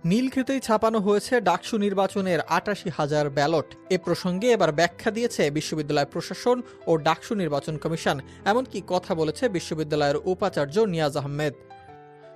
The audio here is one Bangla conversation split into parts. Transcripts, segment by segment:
নীলক্ষেতেই ছাপানো হয়েছে ডাকসু নির্বাচনের ৮৮,০০০ ব্যালট। এ প্রসঙ্গে এবার ব্যাখ্যা দিয়েছে বিশ্ববিদ্যালয় প্রশাসন ও ডাকসু নির্বাচন কমিশন। এমনকি কথা বলেছে বিশ্ববিদ্যালয়ের উপাচার্য নিয়াজ আহমেদ।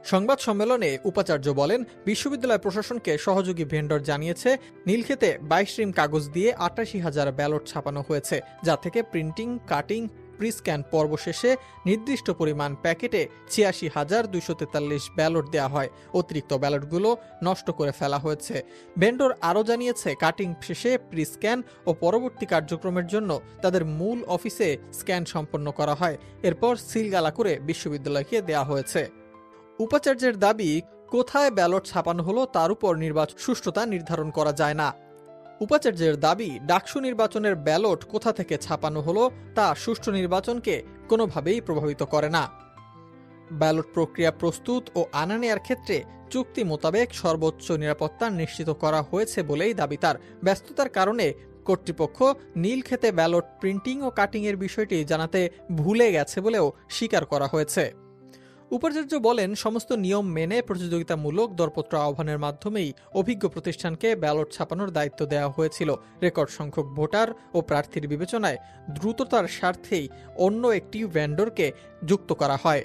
সংবাদ সম্মেলনে উপাচার্য বলেন, বিশ্ববিদ্যালয় প্রশাসনকে সহযোগী ভেন্ডর জানিয়েছে নীলক্ষেতে ২২ রিম কাগজ দিয়ে ৮৮,০০০ ব্যালট ছাপানো হয়েছে, যা থেকে প্রিন্টিং, কাটিং, প্রি-স্ক্যান পর্ব শেষে নির্দিষ্ট পরিমাণ প্যাকেটে ৮৬,২৪৩ ব্যালট দেওয়া হয়। অতিরিক্ত ব্যালটগুলো নষ্ট করে ফেলা হয়েছে। ভেন্ডর আরও জানিয়েছে, কাটিং শেষে প্রি-স্ক্যান ও পরবর্তী কার্যক্রমের জন্য তাদের মূল অফিসে স্ক্যান সম্পন্ন করা হয়, এরপর সিলগালা করে বিশ্ববিদ্যালয়কে দেওয়া হয়েছে। উপাচার্যের দাবি, কোথায় ব্যালট ছাপানো হলো তার উপর নির্বাচন সুষ্ঠুতা নির্ধারণ করা যায় না। উপাচার্যের দাবি, ডাকসু নির্বাচনের ব্যালট কোথা থেকে ছাপানো হলো তা সুষ্ঠু নির্বাচনকে কোনোভাবেই প্রভাবিত করে না। ব্যালট প্রক্রিয়া প্রস্তুত ও আনা নেয়ার ক্ষেত্রে চুক্তি মোতাবেক সর্বোচ্চ নিরাপত্তা নিশ্চিত করা হয়েছে বলেই দাবি তার। ব্যস্ততার কারণে কর্তৃপক্ষ নীলক্ষেতে ব্যালট প্রিন্টিং ও কাটিংয়ের বিষয়টি জানাতে ভুলে গেছে বলেও স্বীকার করা হয়েছে। উপাচার্য বলেন, সমস্ত নিয়ম মেনে প্রতিযোগিতামূলক দরপত্র আহ্বানের মাধ্যমেই অভিজ্ঞ প্রতিষ্ঠানকে ব্যালট ছাপানোর দায়িত্ব দেওয়া হয়েছিল। রেকর্ড সংখ্যক ভোটার ও প্রার্থীর বিবেচনায় দ্রুততার স্বার্থেই অন্য একটি ভেন্ডরকে যুক্ত করা হয়।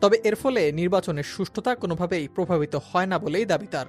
তবে এর ফলে নির্বাচনের সুষ্ঠুতা কোনোভাবেই প্রভাবিত হয় না বলেই দাবি তার।